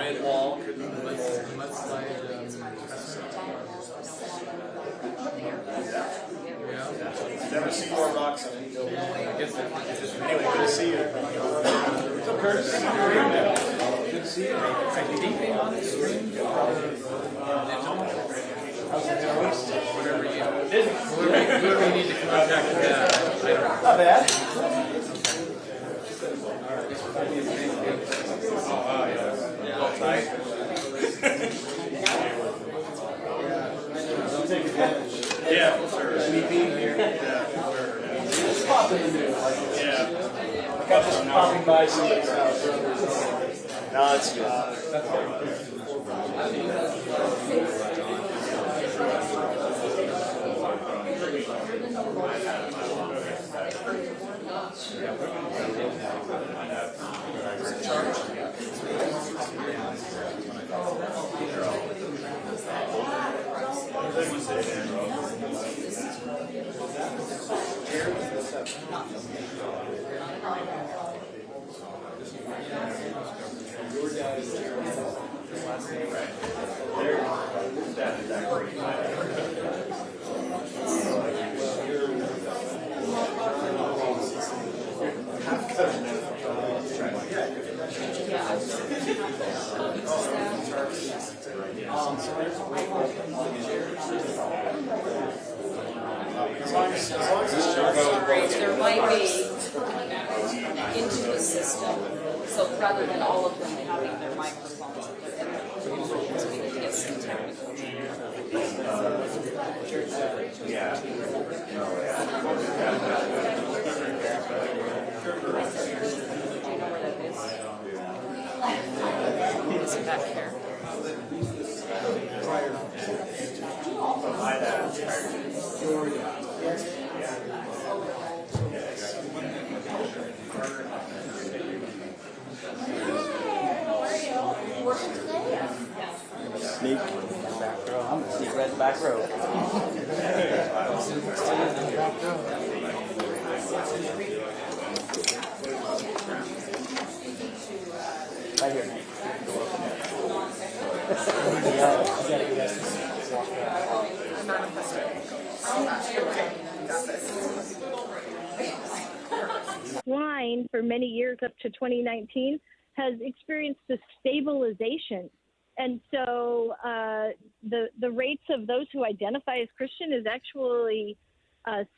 mudslide wall, mudslide yeah. Never seen more rocks on any building. I guess Anyway, good to see you. What's up, Curtis? Good to see you. Anything on the screen? Whoever you need to contact for that. I don't know. Not bad. Oh, wow, yeah. All tight. Don't take advantage. Yeah, sure. Me being here. Just pop in the news. Yeah. Like I'm just popping by somebody's house. No, it's good. There might be into the system, so rather than all of them having their microphones at their headphones, we can get some technical. Do you know where that is? Is it back here? Sneak back row. I'm gonna sneak right in the back row. Right here, Nate. Line for many years up to 2019 has experienced a stabilization. And so the rates of those who identify as Christian is actually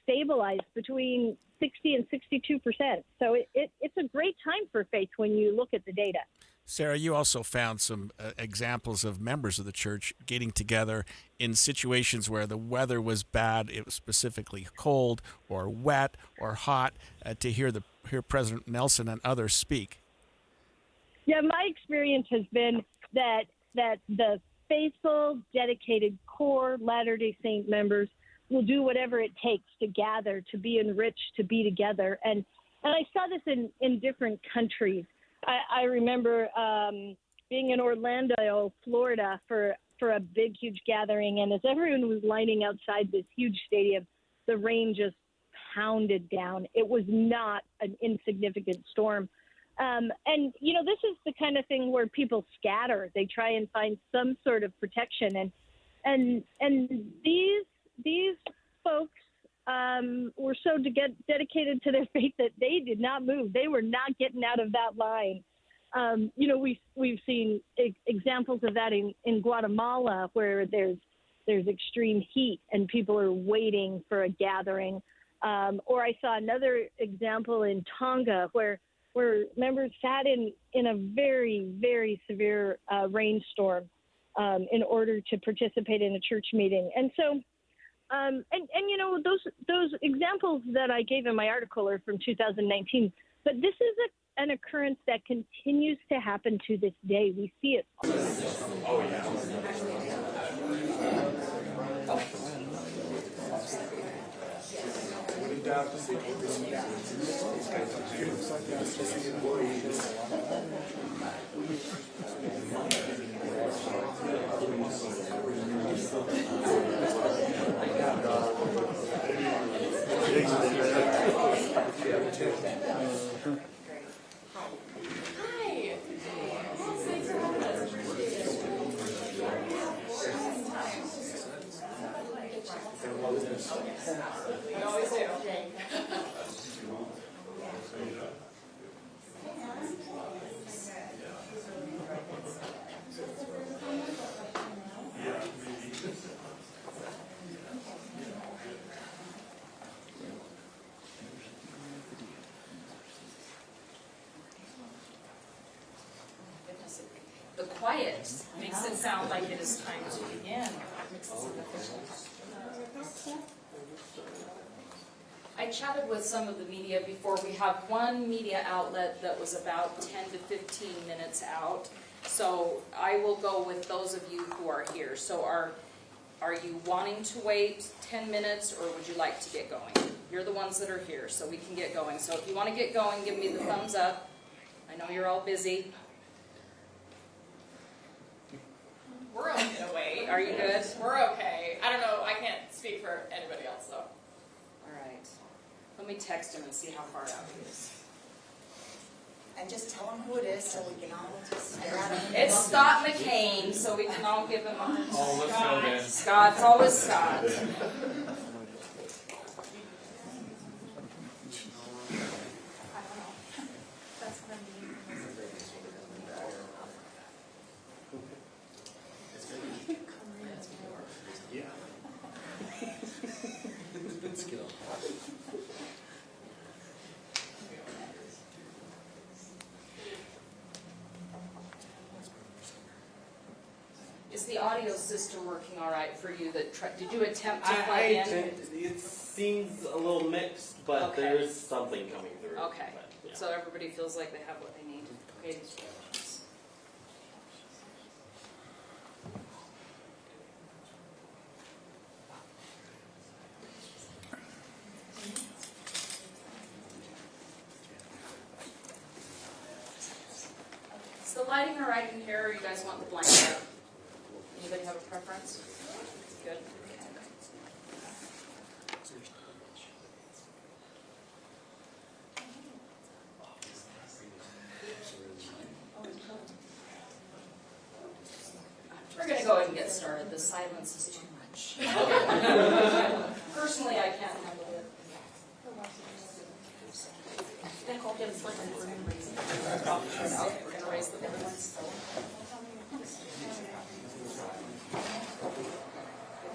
stabilized between 60 and 62%. So it's a great time for faith when you look at the data. Sarah, you also found some examples of members of the church getting together in situations where the weather was bad, it was specifically cold or wet or hot, to hear President Nelson and others speak. Yeah, my experience has been that the faithful, dedicated core Latter-day Saint members will do whatever it takes to gather, to be enriched, to be together. And I saw this in different countries. I remember being in Orlando, Florida for a big, huge gathering. And as everyone was lining outside this huge stadium, the rain just pounded down. It was not an insignificant storm. And, you know, this is the kind of thing where people scatter. They try and find some sort of protection. And these folks were so dedicated to their faith that they did not move. They were not getting out of that line. You know, we've seen examples of that in Guatemala, where there's extreme heat and people are waiting for a gathering. Or I saw another example in Tonga where members sat in a very, very severe rainstorm in order to participate in a church meeting. And so, and you know, those examples that I gave in my article are from 2019, but this is an occurrence that continues to happen to this day. We see it. Oh, yeah. We always do. The quiet makes it sound like it is time to begin. I chatted with some of the media before. We have one media outlet that was about 10 to 15 minutes out. So I will go with those of you who are here. So are you wanting to wait 10 minutes or would you like to get going? You're the ones that are here, so we can get going. So if you want to get going, give me the thumbs up. I know you're all busy. We're okay to wait. Are you good? We're okay. I don't know. I can't speak for anybody else, though. All right. Let me text him and see how far out he is. And just tell him who it is so we can all just grab him. It's Scott McCain, so we can all give him a Oh, let's go then. Scott. It's always Scott. Is the audio system working all right for you? Did you attempt to plug in? It seems a little mixed, but Okay. there is something coming through. Okay. But, yeah. So everybody feels like they have what they need. Okay. Is the lighting all right in here, or you guys want the blanket? Anybody have a preference? Good. We're going to go ahead and get started. The silence is too much. Personally, I can't handle it. We're going to raise the ribbons. If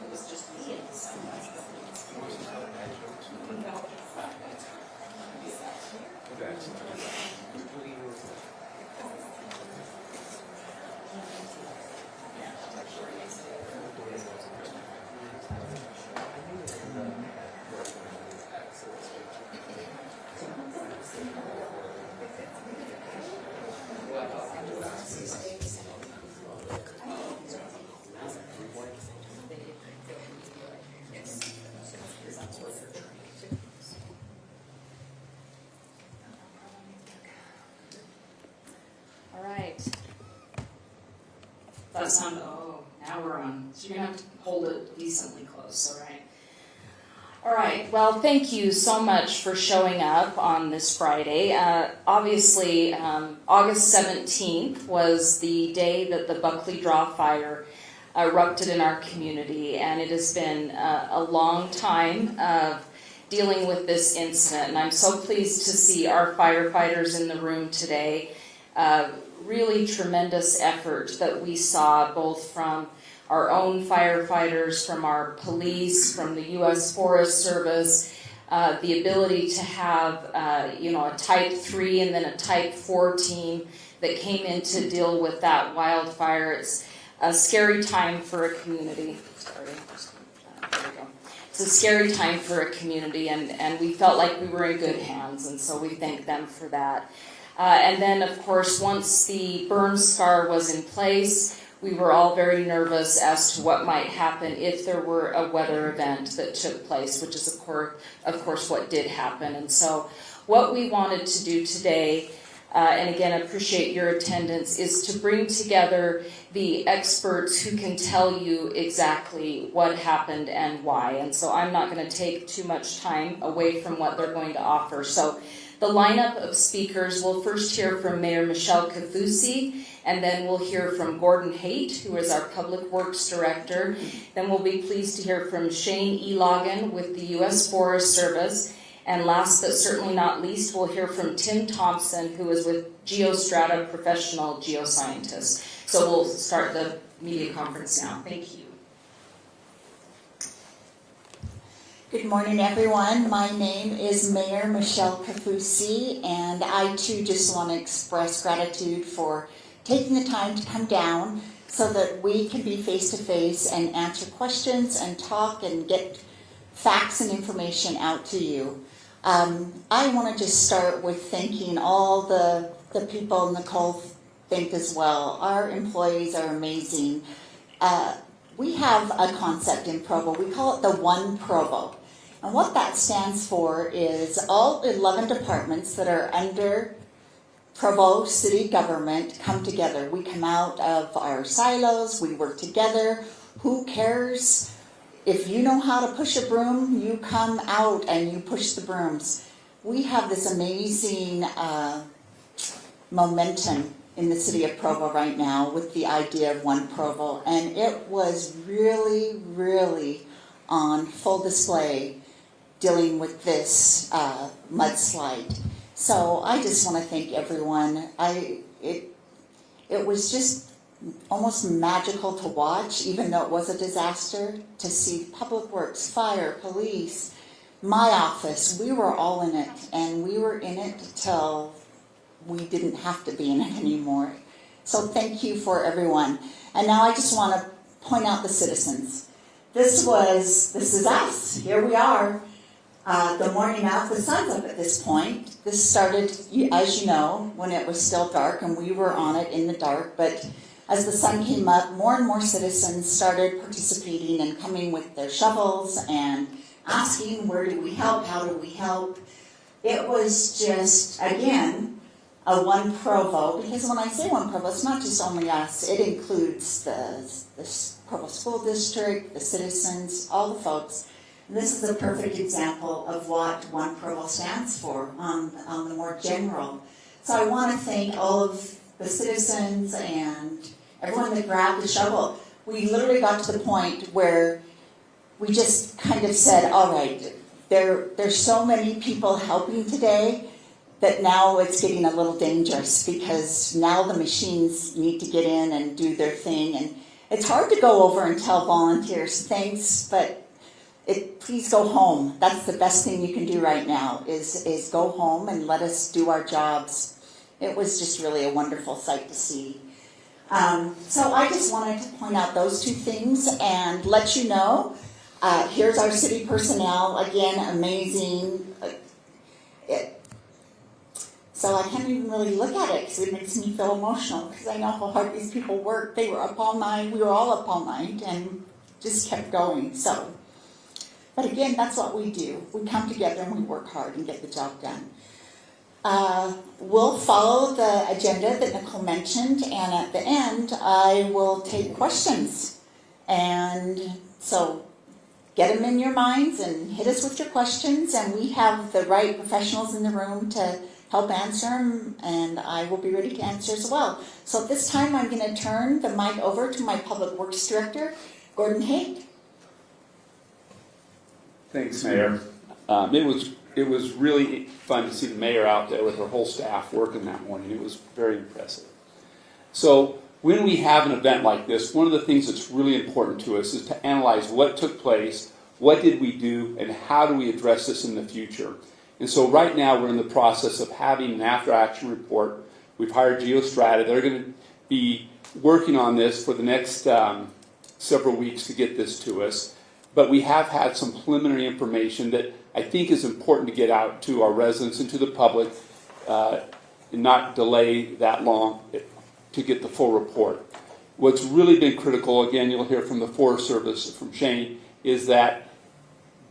it was just me, it's all right. That's on. Oh, now we're on. So you're gonna have to hold it decently close. All right. All right. Well, thank you so much for showing up on this Friday. Obviously, August 17th was the day that the Buckley Draw Fire erupted in our community, and it has been a long time of dealing with this incident. And I'm so pleased to see our firefighters in the room today. Really tremendous effort that we saw both from our own firefighters, from our police, from the U.S. Forest Service, the ability to have a Type 3 and then a Type 4 team that came in to deal with that wildfire. It's a scary time for a community. Sorry, there we go. It's a scary time for a community, and we felt like we were in good hands, and so we thank them for that. And then, of course, once the burn scar was in place, we were all very nervous as to what might happen if there were a weather event that took place, which is, of course, what did happen. And so what we wanted to do today, and again, appreciate your attendance, is to bring together the experts who can tell you exactly what happened and why. And so I'm not going to take too much time away from what they're going to offer. So The lineup of speakers will first hear from Mayor Michelle Kafusi, and then we'll hear from Gordon Haight, who is our Public Works Director. Then we'll be pleased to hear from Shane Elogan with the U.S. Forest Service. And last but certainly not least, we'll hear from Tim Thompson, who is with Geostrata Professional Geoscientist. So we'll start the media conference now. Thank you. Good morning, everyone. My name is Mayor Michelle Kafusi, and I too just want to express gratitude for taking the time to come down so that we can be face-to-face and answer questions and talk and get facts and information out to you. I want to just start with thanking all the people, Nicole think as well. Our employees are amazing. We have a concept in Provo. We call it the One Provo. And what that stands for is all 11 departments that are under Provo city government come together. We come out of our silos, we work together. Who cares? If you know how to push a broom, you come out and you push the brooms. We have this amazing momentum in the city of Provo right now with the idea of One Provo. And it was really, really on full display dealing with this mudslide. So I just want to thank everyone. It was just almost magical to watch, even though it was a disaster, to see Public Works, Fire, Police, my office. We were all in it, and we were in it till we didn't have to be in it anymore. So thank you for everyone. And now I just want to point out the citizens. This is us. Here we are. The morning of, the sun's up at this point. This started, as you know, when it was still dark, and we were on it in the dark, but as the sun came up, more and more citizens started participating and coming with their shovels and asking, where do we help, how do we help? It was just, again, a One Provo, because when I say One Provo, it's not just only us, it includes the Provo School District, the citizens, all the folks. And this is a perfect example of what One Provo stands for on the more general. So I want to thank all of the citizens and everyone that grabbed the shovel. We literally got to the point where we just kind of said, all right, there's so many people helping today that now it's getting a little dangerous, because now the machines need to get in and do their thing. And it's hard to go over and tell volunteers, thanks, but please go home. That's the best thing you can do right now, is go home and let us do our jobs. It was just really a wonderful sight to see. So I just wanted to point out those two things and let you know. Here's our city personnel. Again, amazing. So I can't even really look at it because it makes me feel emotional, because I know how hard these people work. They were up all night. We were all up all night and just kept going. But again, that's what we do. We come together and we work hard and get the job done. We'll follow the agenda that Nicole mentioned, and at the end, I will take questions. And so get them in your minds and hit us with your questions, and we have the right professionals in the room to help answer them, and I will be ready to answer as well. So at this time, I'm going to turn the mic over to my Public Works Director, Gordon Haight. Thanks, Mayor. It was really fun to see the mayor out there with her whole staff working that morning. It was very impressive. So when we have an event like this, one of the things that's really important to us is to analyze what took place, what did we do, and how do we address this in the future. And so right now we're in the process of having an after-action report. We've hired Geostrata. They're going to be working on this for the next several weeks to get this to us. But we have had some preliminary information that I think is important to get out to our residents and to the public, and not delay that long to get the full report. What's really been critical, again, you'll hear from the Forest Service, from Shane, is that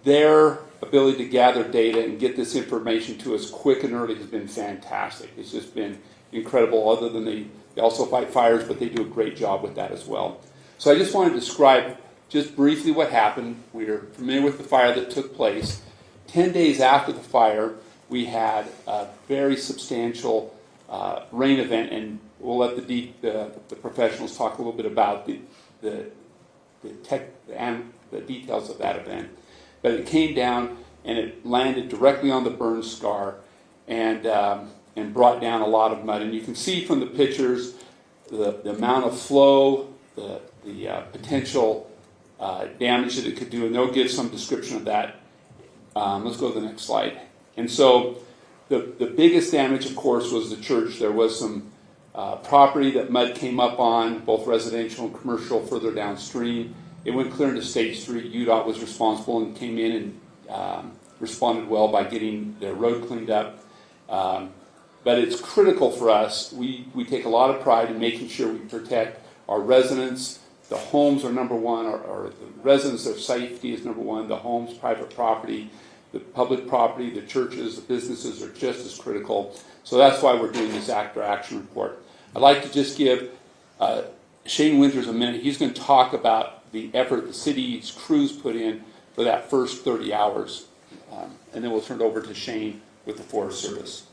their ability to gather data and get this information to us quick and early has been fantastic. It's just been incredible, other than they also fight fires, but they do a great job with that as well. So I just want to describe just briefly what happened. We're familiar with the fire that took place. 10 days after the fire, we had a very substantial rain event, and we'll let the professionals talk a little bit about the details of that event. But it came down and it landed directly on the burn scar and brought down a lot of mud. And you can see from the pictures the amount of flow, the potential damage that it could do, and they'll give some description of that. Let's go to the next slide. And so the biggest damage, of course, was the church. There was some property that mud came up on, both residential and commercial, further downstream. It went clear into State Street. UDOT was responsible and came in and responded well by getting the road cleaned up. But it's critical for us. We take a lot of pride in making sure we protect our residents. The homes are number one. Our the residents, their safety is number one. The homes, private property, the public property, the churches, the businesses are just as critical. So that's why we're doing this after action report. I'd like to just give Shane Winters a minute. He's going to talk about the effort the city's crews put in for that first 30 hours. And then we'll turn it over to Shane with the Forest Service.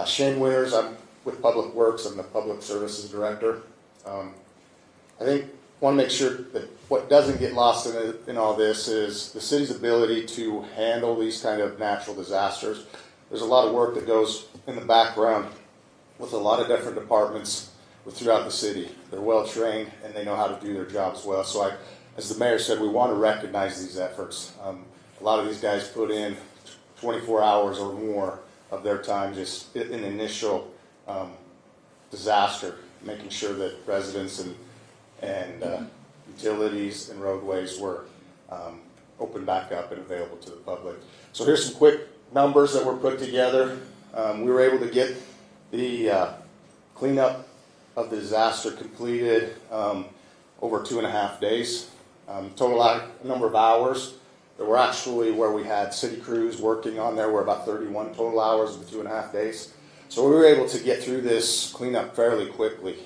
Shane Winters, I'm with Public Works. I'm the Public Services Director. I think want to make sure that what doesn't get lost in all this is the city's ability to handle these kind of natural disasters. There's a lot of work that goes in the background with a lot of different departments throughout the city. They're well trained and they know how to do their jobs well. So as the mayor said, we want to recognize these efforts. A lot of these guys put in 24 hours or more of their time just in the initial disaster, making sure that residents and utilities and roadways were opened back up and available to the public. So here's some quick numbers that were put together. We were able to get the cleanup of the disaster completed over 2.5 days. Total number of hours that were actually where we had city crews working on there were about 31 total hours of the 2.5 days. So we were able to get through this cleanup fairly quickly.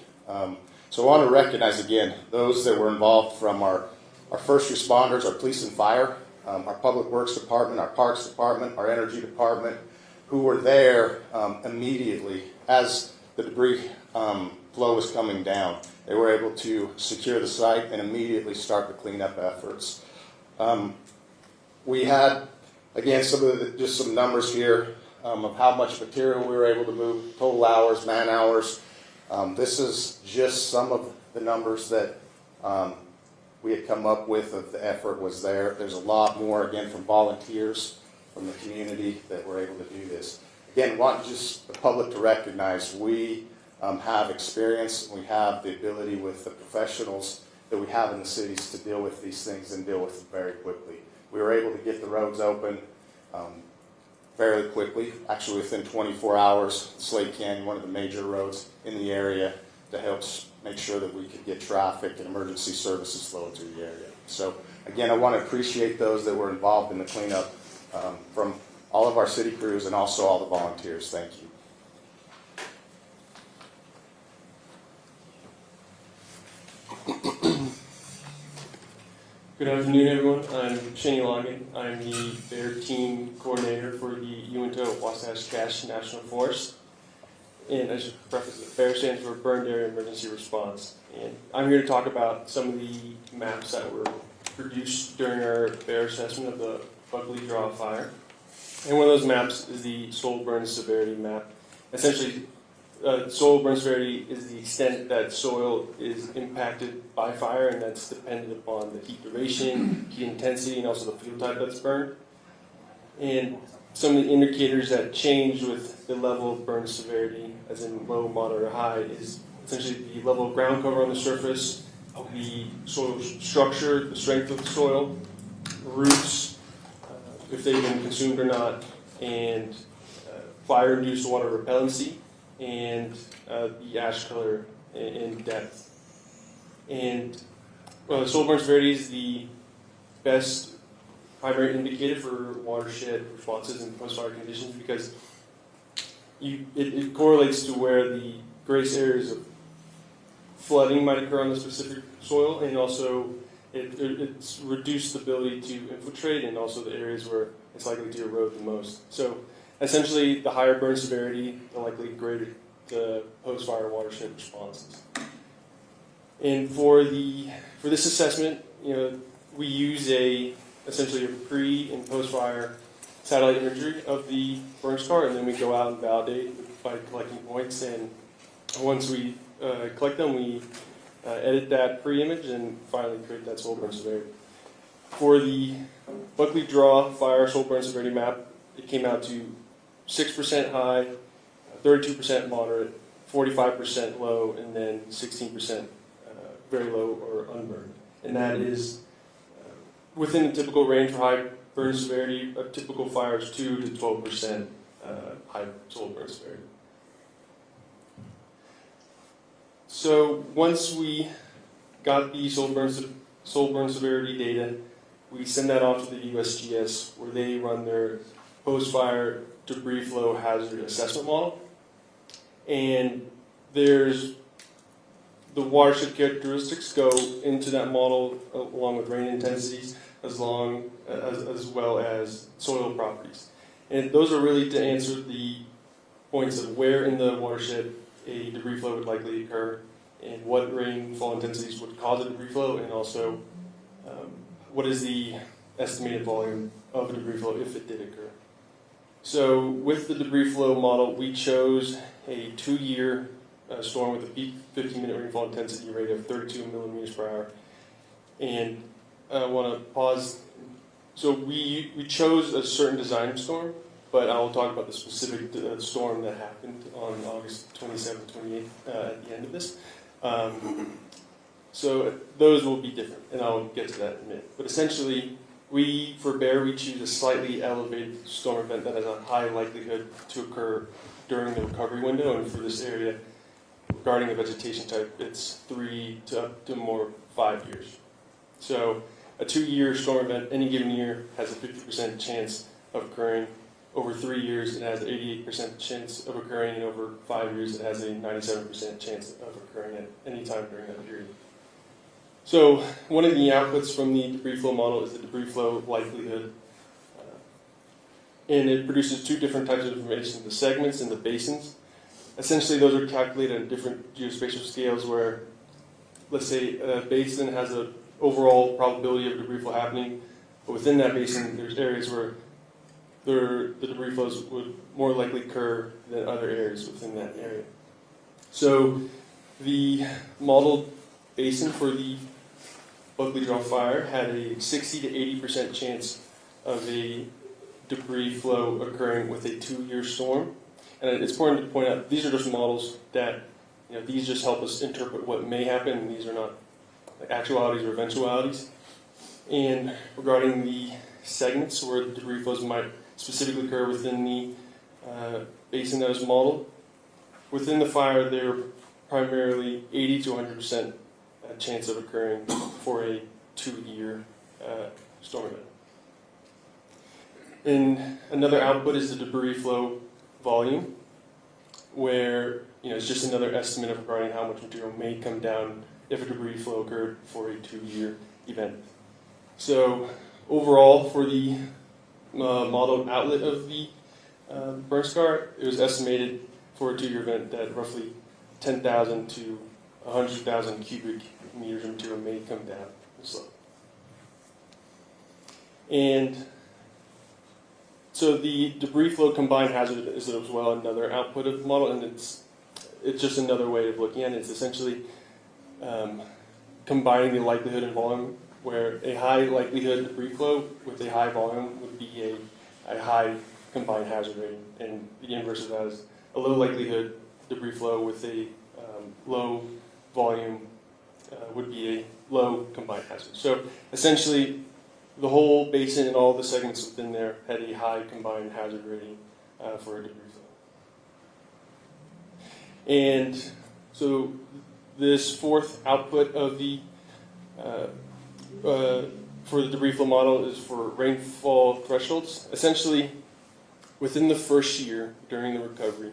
So I want to recognize again those that were involved from our first responders, our police and fire, our public works department, our parks department, our energy department, who were there immediately as the debris flow was coming down. They were able to secure the site and immediately start the cleanup efforts. We had, again, just some numbers here of how much material we were able to move, total hours, man hours. This is just some of the numbers that we had come up with of the effort was there. There's a lot more, again, from volunteers from the community that were able to do this. Again, want just the public to recognize we have experience, we have the ability with the professionals that we have in the cities to deal with these things and deal with them very quickly. We were able to get the roads open fairly quickly, actually within 24 hours. Slate Canyon, one of the major roads in the area, to help make sure that we could get traffic and emergency services flowing through the area. So again, I want to appreciate those that were involved in the cleanup from all of our city crews and also all the volunteers. Thank you. Good afternoon, everyone. I'm Shane Logan. I'm the Bear Team Coordinator for the Uinta Wasatch Cache National Forest. And I should preface it, BEAR stands for Burned Area Emergency Response. And I'm here to talk about some of the maps that were produced during our BEAR assessment of the Buckley Draw Fire. And one of those maps is the soil burn severity map. Essentially, soil burn severity is the extent that soil is impacted by fire, and that's dependent upon the heat duration, heat intensity, and also the fuel type that's burned. And some of the indicators that change with the level of burn severity, as in low, moderate, or high, is essentially the level of ground cover on the surface, the soil structure, the strength of the soil, roots, if they've been consumed or not, and fire-induced water repellency, and the ash color and depth. And the soil burn severity is the best primary indicator for watershed responses in post-fire conditions because it correlates to where the greatest areas of flooding might occur on the specific soil, and also it's reduced the ability to infiltrate, and also the areas where it's likely to erode the most. So essentially, the higher burn severity, the likely greater the post-fire watershed responses. And for this assessment, we use essentially a pre and post-fire satellite imagery of the burn scar, and then we go out and validate by collecting points. And once we collect them, we edit that pre-image and finally create that soil burn severity. For the Buckley Draw Fire soil burn severity map, it came out to 6% high, 32% moderate, 45% low, and then 16% very low or unburned. And that is within the typical range for high burn severity. A typical fire is 2 to 12% high soil burn severity. So once we got the soil burn severity data, we send that off to the USGS, where they run their post-fire debris flow hazard assessment model. And there's the watershed characteristics go into that model along with rain intensities as well as soil properties. And those are really to answer the points of where in the watershed a debris flow would likely occur and what rainfall intensities would cause a debris flow, and also what is the estimated volume of a debris flow if it did occur. So with the debris flow model, we chose a 2-year storm with a peak 15-minute rainfall intensity rate of 32 millimeters per hour. And I want to pause. So we chose a certain design storm, but I will talk about the specific storm that happened on August 27th, 28th at the end of this. So those will be different, and I'll get to that in a minute. But essentially, for Bear, we choose a slightly elevated storm event that has a high likelihood to occur during the recovery window, and for this area, regarding the vegetation type, it's 3 to up to more 5 years. So a 2-year storm event any given year has a 50% chance of occurring. Over 3 years, it has an 88% chance of occurring, and over 5 years, it has a 97% chance of occurring at any time during that period. So one of the outputs from the debris flow model is the debris flow likelihood. And it produces 2 different types of information, the segments and the basins. Essentially, those are calculated on different geospatial scales where, let's say, a basin has an overall probability of debris flow happening, but within that basin, there's areas where the debris flows would more likely occur than other areas within that area. So the modeled basin for the Buckley Draw Fire had a 60 to 80% chance of a debris flow occurring with a 2-year storm. And it's important to point out, these are just models that, these just help us interpret what may happen, and these are not actualities or eventualities. And regarding the segments where the debris flows might specifically occur within the basin that was modeled, within the fire, they're primarily 80 to 100% chance of occurring for a 2-year storm event. And another output is the debris flow volume, where it's just another estimate of regarding how much material may come down if a debris flow occurred for a 2-year event. So overall, for the modeled outlet of the burn scar, it was estimated for a 2-year event that roughly 10,000 to 100,000 cubic meters of material may come down the slope. And so the debris flow combined hazard is as well another output of the model, and it's just another way of looking at it. It's essentially combining the likelihood and volume, where a high likelihood debris flow with a high volume would be a high combined hazard rating, and the inverse of that is a low likelihood debris flow with a low volume would be a low combined hazard. So essentially, the whole basin and all the segments within there had a high combined hazard rating for a debris flow. And so this fourth output of the for the debris flow model is for rainfall thresholds. Essentially, within the first year during the recovery,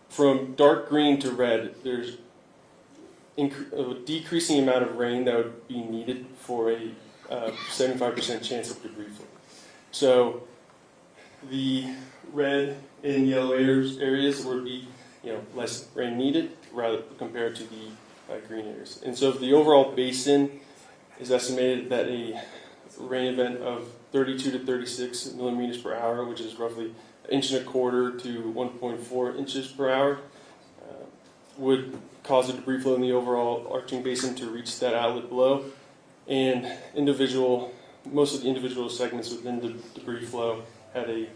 from dark green to red, there's a decreasing amount of rain that would be needed for a 75% chance of debris flow. So the red and yellow areas would be, less rain needed rather compared to the green areas. And so the overall basin is estimated that a rain event of 32 to 36 millimeters per hour, which is roughly 1.25 inches to 1.4 inches per hour, would cause a debris flow in the overall arching basin to reach that outlet below. And most of the individual segments within the debris flow had a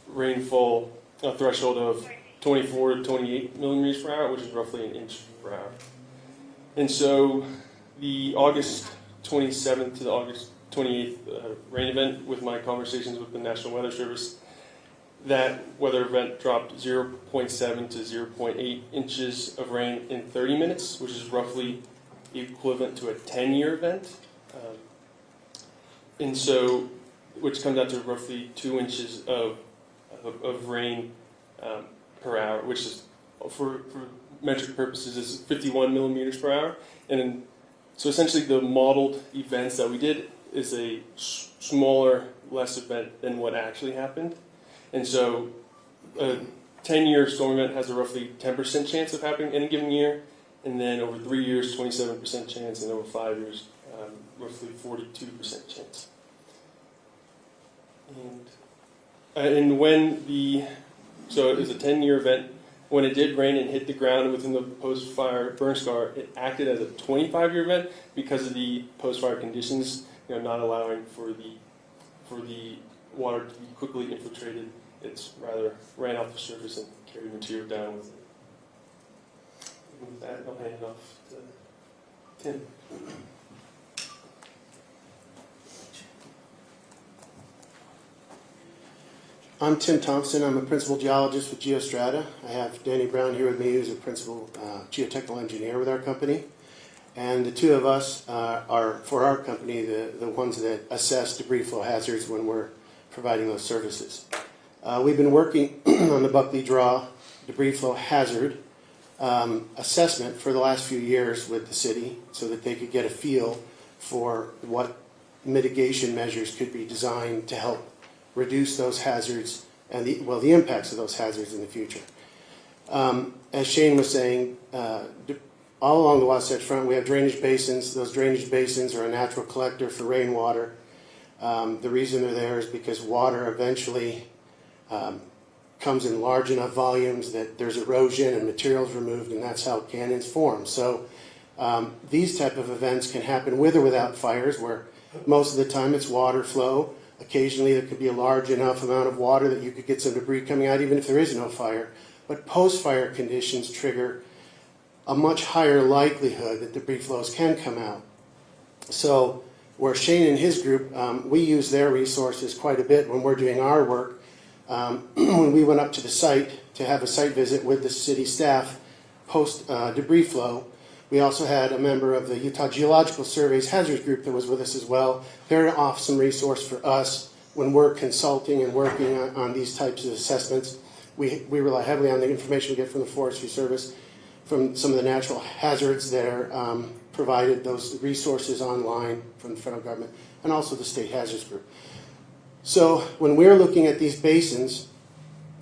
rainfall threshold of 24 to 28 millimeters per hour, which is roughly 1 inch per hour. And so the August 27th to the August 28th rain event, with my conversations with the National Weather Service, that weather event dropped 0.7 to 0.8 inches of rain in 30 minutes, which is roughly equivalent to a 10-year event. And so, which comes out to roughly 2 inches of rain per hour, which is, for metric purposes, is 51 millimeters per hour. And so essentially the modeled events that we did is a smaller, less event than what actually happened. And so a 10-year storm event has a roughly 10% chance of happening in a given year, and then over 3 years, 27% chance, and over 5 years, roughly 42% chance. And so it was a 10-year event. When it did rain and hit the ground within the post-fire burn scar, it acted as a 25-year event because of the post-fire conditions, not allowing for the water to be quickly infiltrated. It's rather ran off the surface and carried material down with it. And with that, I'll hand it off to Tim. I'm Tim Thompson. I'm a principal geologist with Geostrata. I have Danny Brown here with me, who's a principal geotechnical engineer with our company. And the two of us are, for our company, the ones that assess debris flow hazards when we're providing those services. We've been working on the Buckley Draw debris flow hazard assessment for the last few years with the city so that they could get a feel for what mitigation measures could be designed to help reduce those hazards and the impacts of those hazards in the future. As Shane was saying, all along the Wasatch Front we have drainage basins. Those drainage basins are a natural collector for rainwater. The reason they're there is because water eventually comes in large enough volumes that there's erosion and materials removed, and that's how canyons form. So these type of events can happen with or without fires, where most of the time it's water flow. Occasionally there could be a large enough amount of water that you could get some debris coming out even if there is no fire. But post-fire conditions trigger a much higher likelihood that debris flows can come out. So where Shane and his group, we use their resources quite a bit when we're doing our work. When we went up to the site to have a site visit with the city staff post debris flow, we also had a member of the Utah Geological Survey's hazards group that was with us as well. They're an awesome resource for us when we're consulting and working on these types of assessments. We rely heavily on the information we get from the Forestry Service, from some of the natural hazards that are provided, those resources online from the federal government, and also the state hazards group. So when we're looking at these basins,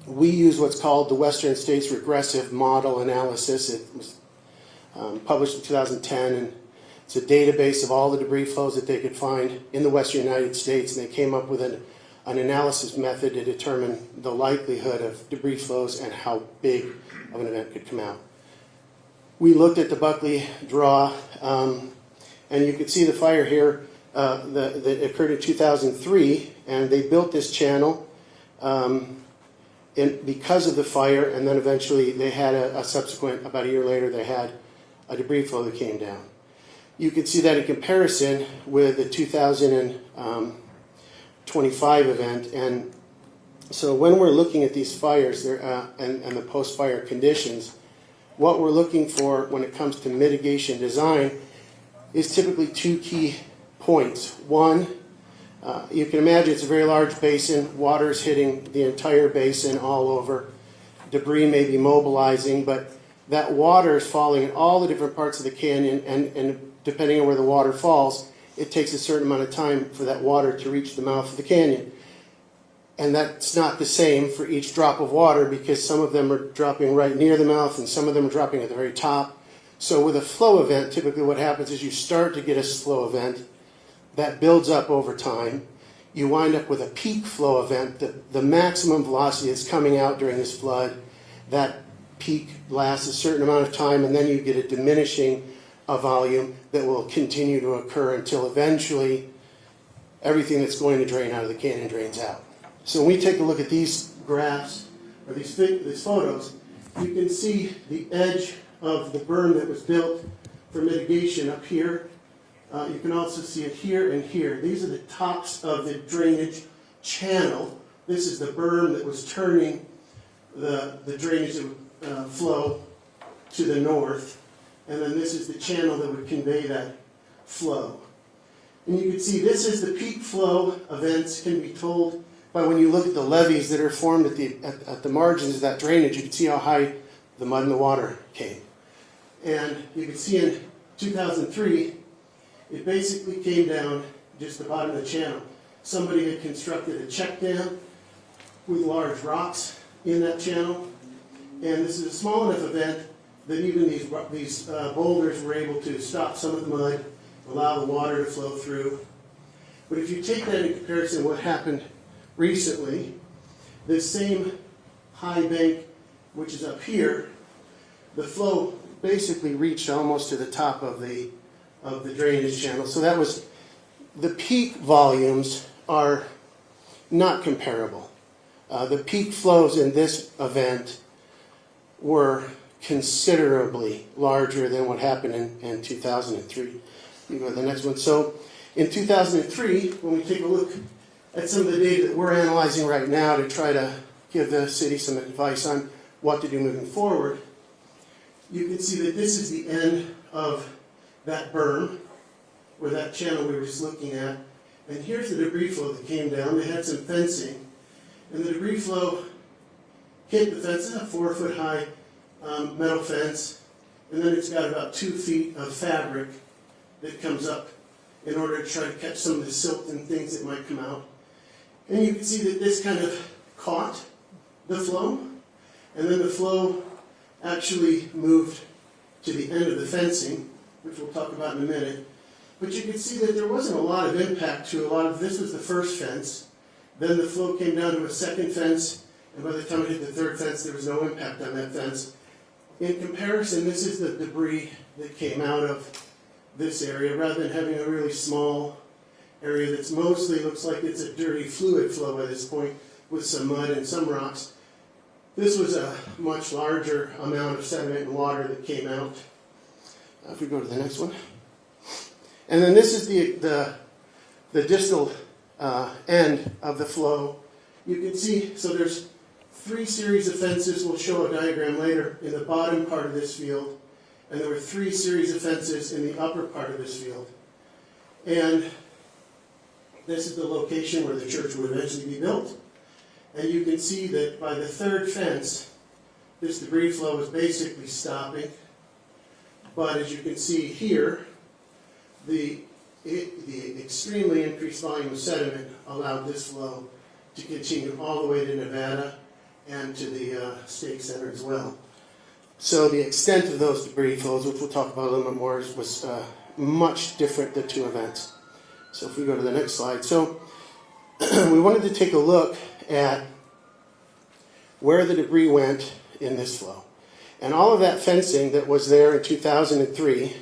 we use what's called the Western States Regressive Model Analysis. It was published in 2010, and it's a database of all the debris flows that they could find in the western United States, and they came up with an analysis method to determine the likelihood of debris flows and how big of an event could come out. We looked at the Buckley Draw, and you can see the fire here that occurred in 2003, and they built this channel because of the fire, and then eventually they had a subsequent, about a year later, they had a debris flow that came down. You can see that in comparison with the 2025 event, and so when we're looking at these fires and the post-fire conditions, what we're looking for when it comes to mitigation design is typically two key points. One, you can imagine it's a very large basin, water's hitting the entire basin all over, debris may be mobilizing, but that water is falling in all the different parts of the canyon, and depending on where the water falls, it takes a certain amount of time for that water to reach the mouth of the canyon. And that's not the same for each drop of water, because some of them are dropping right near the mouth and some of them are dropping at the very top. So with a flow event, typically what happens is you start to get a flow event that builds up over time. You wind up with a peak flow event, the maximum velocity is coming out during this flood. That peak lasts a certain amount of time, and then you get a diminishing volume that will continue to occur until eventually everything that's going to drain out of the canyon drains out. So when we take a look at these graphs, or these photos, you can see the edge of the berm that was built for mitigation up here. You can also see it here and here. These are the tops of the drainage channel. This is the berm that was turning the drainage that would flow to the north. And then this is the channel that would convey that flow. And you can see this is the peak flow events can be told by when you look at the levees that are formed at the margins of that drainage. You can see how high the mud and the water came. And you can see in 2003, it basically came down just the bottom of the channel. Somebody had constructed a check dam with large rocks in that channel. And this is a small enough event that even these boulders were able to stop some of the mud, allow the water to flow through. But if you take that in comparison to what happened recently, this same high bank, which is up here, the flow basically reached almost to the top of the drainage channel. So that was, the peak volumes are not comparable. The peak flows in this event were considerably larger than what happened in 2003. You go to the next one. So in 2003, when we take a look at some of the data that we're analyzing right now to try to give the city some advice on what to do moving forward, you can see that this is the end of that berm, or that channel we were just looking at. And here's the debris flow that came down. They had some fencing, and the debris flow hit the fence. It's a 4-foot high metal fence, and then it's got about 2 feet of fabric that comes up in order to try to catch some of the silt and things that might come out. And you can see that this kind of caught the flow, and then the flow actually moved to the end of the fencing, which we'll talk about in a minute. But you can see that there wasn't a lot of impact to a lot of, this was the first fence, then the flow came down to a second fence, and by the time it hit the third fence, there was no impact on that fence. In comparison, this is the debris that came out of this area, rather than having a really small area that's mostly looks like it's a dirty fluid flow at this point with some mud and some rocks. This was a much larger amount of sediment and water that came out. If we go to the next one. And then this is the distal end of the flow. You can see, so there's 3 series of fences. We'll show a diagram later in the bottom part of this field. And there were 3 series of fences in the upper part of this field. And this is the location where the church would eventually be built. And you can see that by the 3rd fence, this debris flow is basically stopping. But as you can see here, the extremely increased volume of sediment allowed this flow to continue all the way to Nevada and to the Stake Center as well. So the extent of those debris flows, which we'll talk about a little bit more, was much different, the 2 events. So if we go to the next slide. So we wanted to take a look at where the debris went in this flow. And all of that fencing that was there in 2003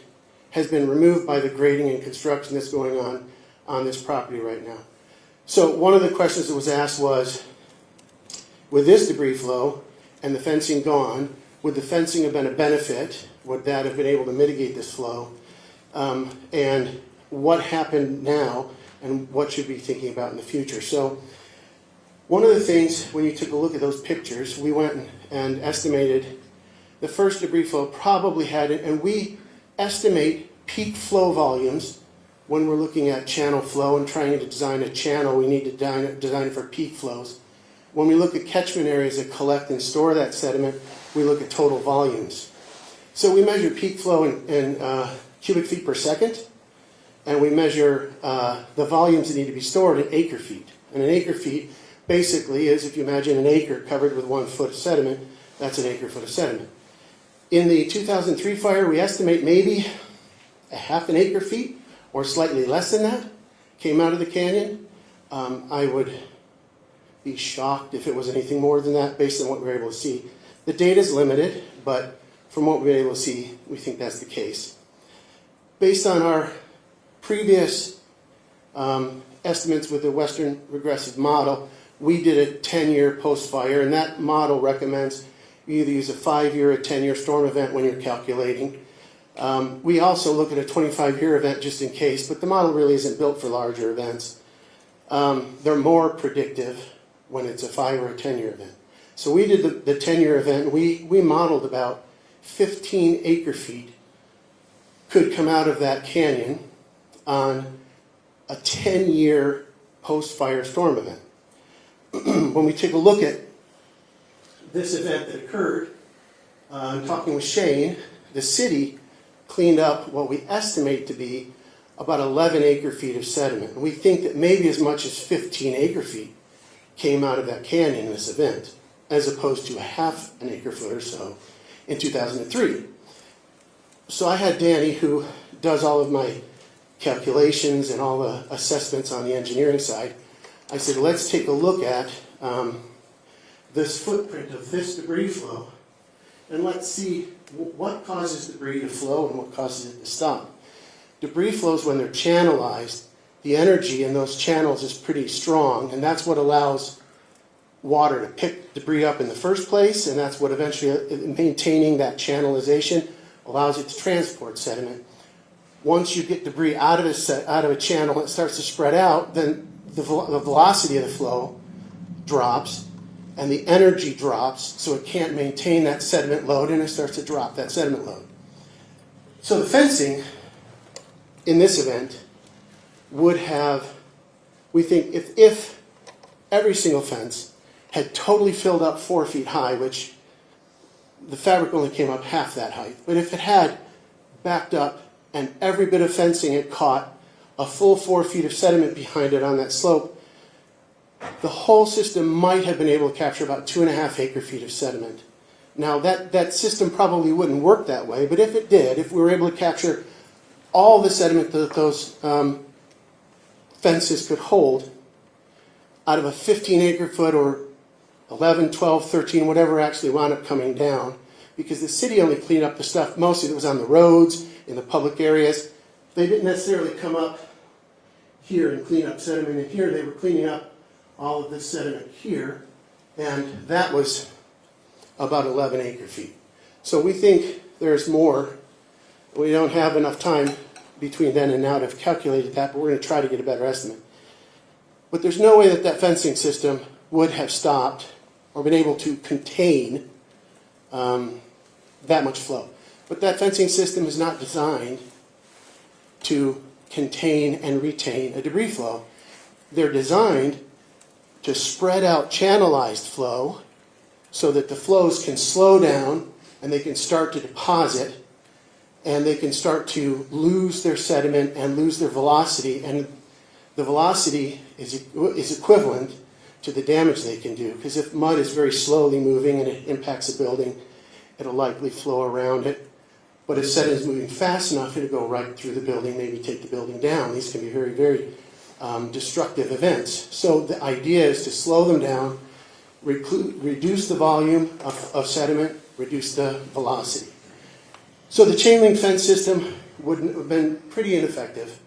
has been removed by the grading and construction that's going on this property right now. So one of the questions that was asked was, with this debris flow and the fencing gone, would the fencing have been a benefit? Would that have been able to mitigate this flow? And what happened now, and what should we be thinking about in the future? So one of the things, when you took a look at those pictures, we went and estimated the first debris flow probably had it, and we estimate peak flow volumes when we're looking at channel flow and trying to design a channel. We need to design it for peak flows. When we look at catchment areas that collect and store that sediment, we look at total volumes. So we measure peak flow in cubic feet per second, and we measure the volumes that need to be stored in acre feet. And an acre feet basically is, if you imagine an acre covered with 1 foot of sediment, that's an acre foot of sediment. In the 2003 fire, we estimate maybe a half an acre feet, or slightly less than that, came out of the canyon. I would be shocked if it was anything more than that based on what we were able to see. The data is limited, but from what we were able to see, we think that's the case. Based on our previous estimates with the Western Regressive Model, we did a 10-year post-fire, and that model recommends you either use a 5-year or a 10-year storm event when you're calculating. We also look at a 25-year event just in case, but the model really isn't built for larger events. They're more predictive when it's a 5 or a 10-year event. So we did the 10-year event. We modeled about 15 acre feet could come out of that canyon on a 10-year post-fire storm event. When we take a look at this event that occurred, I'm talking with Shane, the city cleaned up what we estimate to be about 11 acre feet of sediment. And we think that maybe as much as 15 acre feet came out of that canyon in this event, as opposed to a half an acre foot or so in 2003. So I had Danny, who does all of my calculations and all the assessments on the engineering side. I said, let's take a look at this footprint of this debris flow, and let's see what causes debris to flow and what causes it to stop. Debris flows when they're channelized. The energy in those channels is pretty strong, and that's what allows water to pick debris up in the first place, and that's what eventually, maintaining that channelization, allows it to transport sediment. Once you get debris out of a channel and it starts to spread out, then the velocity of the flow drops, and the energy drops, so it can't maintain that sediment load, and it starts to drop that sediment load. So the fencing in this event would have, we think, if every single fence had totally filled up 4 feet high, which the fabric only came up half that height, but if it had backed up and every bit of fencing had caught a full 4 feet of sediment behind it on that slope, the whole system might have been able to capture about 2.5 acre feet of sediment. Now that system probably wouldn't work that way, but if it did, if we were able to capture all the sediment that those fences could hold out of a 15 acre foot or 11, 12, 13, whatever actually wound up coming down, because the city only cleaned up the stuff mostly that was on the roads, in the public areas. They didn't necessarily come up here and clean up sediment in here. They were cleaning up all of this sediment here, and that was about 11 acre feet. So we think there's more. We don't have enough time between then and now to have calculated that, but we're going to try to get a better estimate. But there's no way that that fencing system would have stopped or been able to contain that much flow. But that fencing system is not designed to contain and retain a debris flow. They're designed to spread out channelized flow so that the flows can slow down and they can start to deposit and they can start to lose their sediment and lose their velocity, and the velocity is equivalent to the damage they can do, because if mud is very slowly moving and it impacts a building, it'll likely flow around it. But if sediment is moving fast enough, it'll go right through the building, maybe take the building down. These can be very, very destructive events. So the idea is to slow them down, reduce the volume of sediment, reduce the velocity. So the chain link fence system would have been pretty ineffective.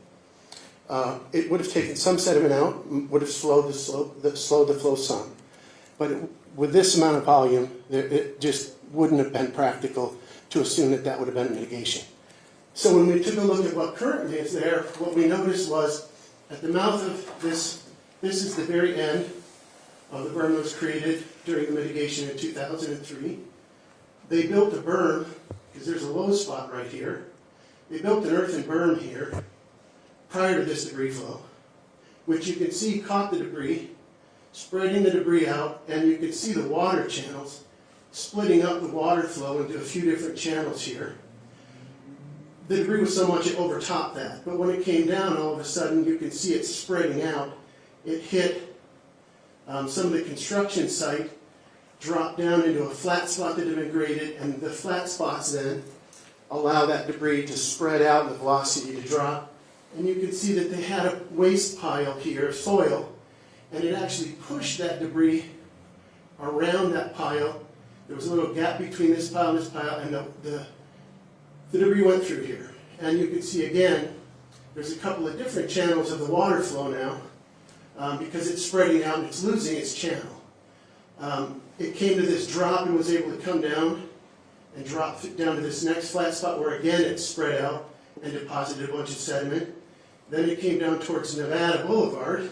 It would have taken some sediment out, would have slowed the flow some. But with this amount of volume, it just wouldn't have been practical to assume that that would have been a mitigation. So when we took a look at what currently is there, what we noticed was at the mouth of this is the very end of the berm that was created during the mitigation in 2003. They built a berm, because there's a low spot right here. They built an earthen berm here prior to this debris flow, which you can see caught the debris, spreading the debris out, and you can see the water channels splitting up the water flow into a few different channels here. the debris was so much it overtopped that. But when it came down, all of a sudden, you can see it spreading out. It hit some of the construction site, dropped down into a flat spot that had been graded, and the flat spots then allow that debris to spread out and the velocity to drop. And you can see that they had a waste pile here, soil, and it actually pushed that debris around that pile. There was a little gap between this pile and this pile, and the debris went through here. And you can see again, there's a couple of different channels of the water flow now, because it's spreading out and it's losing its channel. It came to this drop and was able to come down and drop down to this next flat spot where again it spread out and deposited a bunch of sediment. Then it came down towards Nevada Boulevard,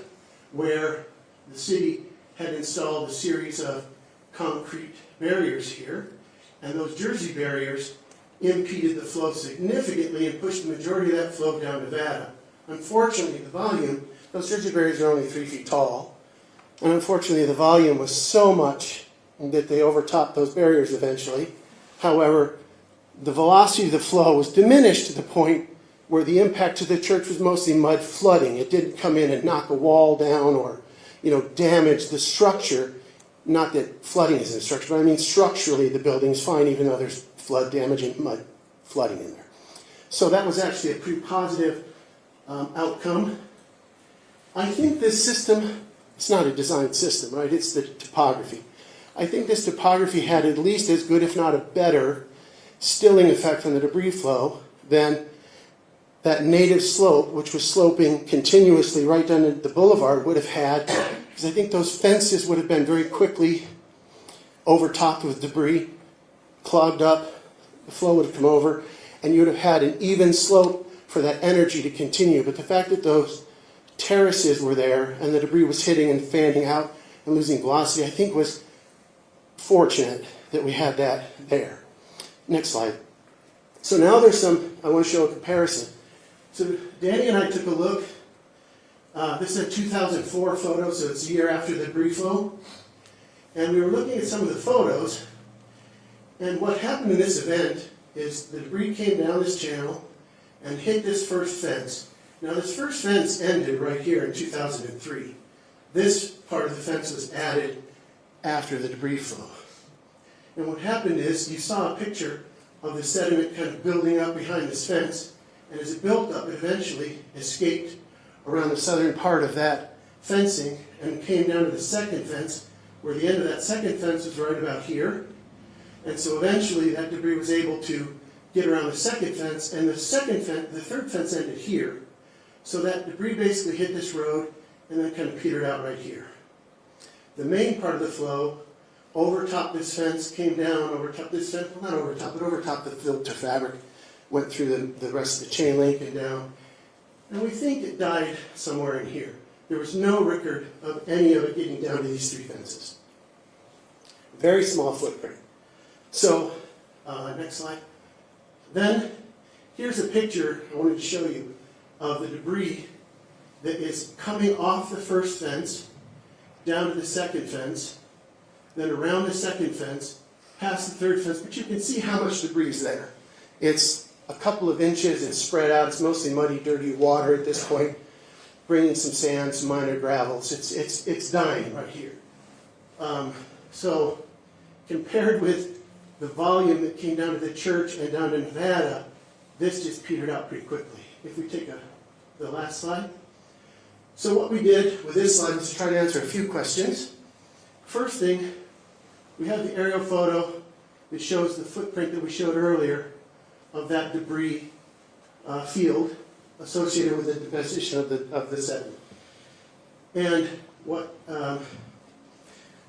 where the city had installed a series of concrete barriers here, and those Jersey barriers impeded the flow significantly and pushed the majority of that flow down Nevada. Unfortunately, the volume, those Jersey barriers are only 3 feet tall, and unfortunately the volume was so much that they overtopped those barriers eventually. However, the velocity of the flow was diminished to the point where the impact to the church was mostly mud flooding. It didn't come in and knock a wall down or, damage the structure. Not that flooding is in the structure, but I mean structurally the building's fine even though there's flood damage and mud flooding in there. So that was actually a pretty positive outcome. I think this system, it's not a design system, right? It's the topography. I think this topography had at least as good, if not a better, stilling effect on the debris flow than that native slope, which was sloping continuously right down the boulevard, would have had, because I think those fences would have been very quickly overtopped with debris, clogged up, the flow would have come over, and you would have had an even slope for that energy to continue. But the fact that those terraces were there and the debris was hitting and fanning out and losing velocity, I think was fortunate that we had that there. Next slide. So now there's I want to show a comparison. So Danny and I took a look. This is a 2004 photo, so it's a year after the debris flow. And we were looking at some of the photos. And what happened in this event is the debris came down this channel and hit this first fence. Now this first fence ended right here in 2003. This part of the fence was added after the debris flow. And what happened is you saw a picture of the sediment kind of building up behind this fence, and as it built up, it eventually escaped around the southern part of that fencing and came down to the second fence, where the end of that second fence was right about here. And so eventually that debris was able to get around the second fence, and the third fence ended here. So that debris basically hit this road and then kind of petered out right here. The main part of the flow overtopped this fence, came down, overtopped this fence, well not overtopped, but overtopped the filter fabric, went through the rest of the chain link and down. And we think it died somewhere in here. There was no record of any of it getting down to these three fences. Very small footprint. So, next slide. Then, here's a picture I wanted to show you of the debris that is coming off the first fence, down to the second fence, then around the second fence, past the third fence, but you can see how much debris is there. It's a couple of inches, it's spread out, it's mostly muddy, dirty water at this point, bringing some sand, some minor gravels. It's dying right here. So, compared with the volume that came down to the church and down to Nevada, this just petered out pretty quickly. If we take the last slide. So what we did with this slide was to try to answer a few questions. First thing, we have the aerial photo that shows the footprint that we showed earlier of that debris field associated with the deposition of the sediment. And what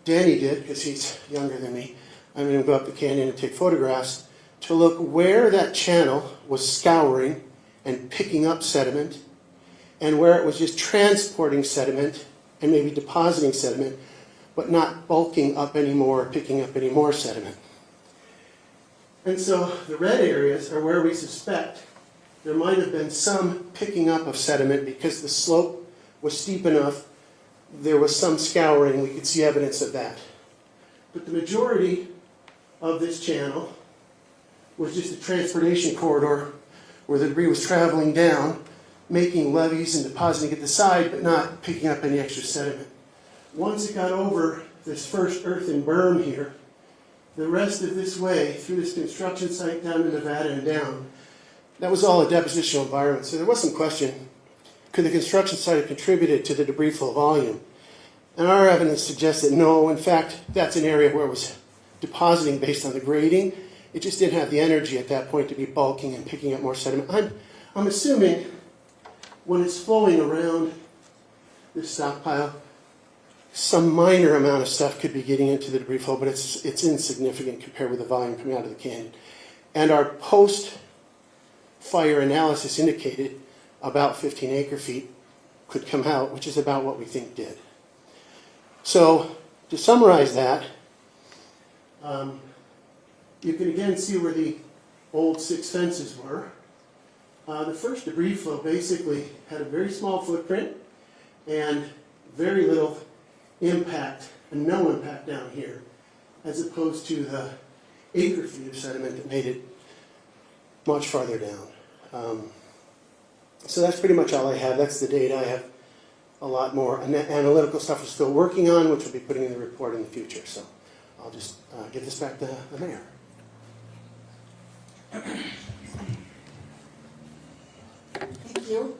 Danny did, because he's younger than me, I'm going to go up the canyon and take photographs to look where that channel was scouring and picking up sediment, and where it was just transporting sediment and maybe depositing sediment, but not bulking up anymore, picking up any more sediment. And so the red areas are where we suspect there might have been some picking up of sediment because the slope was steep enough, there was some scouring, we could see evidence of that. But the majority of this channel was just a transportation corridor where the debris was traveling down, making levees and depositing at the side, but not picking up any extra sediment. Once it got over this first earthen berm here, the rest of this way, through this construction site down to Nevada and down, that was all a depositional environment. So there was some question, could the construction site have contributed to the debris flow volume? And our evidence suggests that no, in fact, that's an area where it was depositing based on the grading. It just didn't have the energy at that point to be bulking and picking up more sediment. I'm assuming when it's flowing around this stockpile, some minor amount of stuff could be getting into the debris flow, but it's insignificant compared with the volume coming out of the canyon. And our post-fire analysis indicated about 15 acre-feet could come out, which is about what we think did. So to summarize that, you can again see where the old 6 fences were. The first debris flow basically had a very small footprint and very little impact, and no impact down here, as opposed to the acre-feet of sediment that made it much farther down. So that's pretty much all I have. That's the data. I have a lot more analytical stuff we're still working on, which we'll be putting in the report in the future. So I'll just give this back to the mayor. Thank you.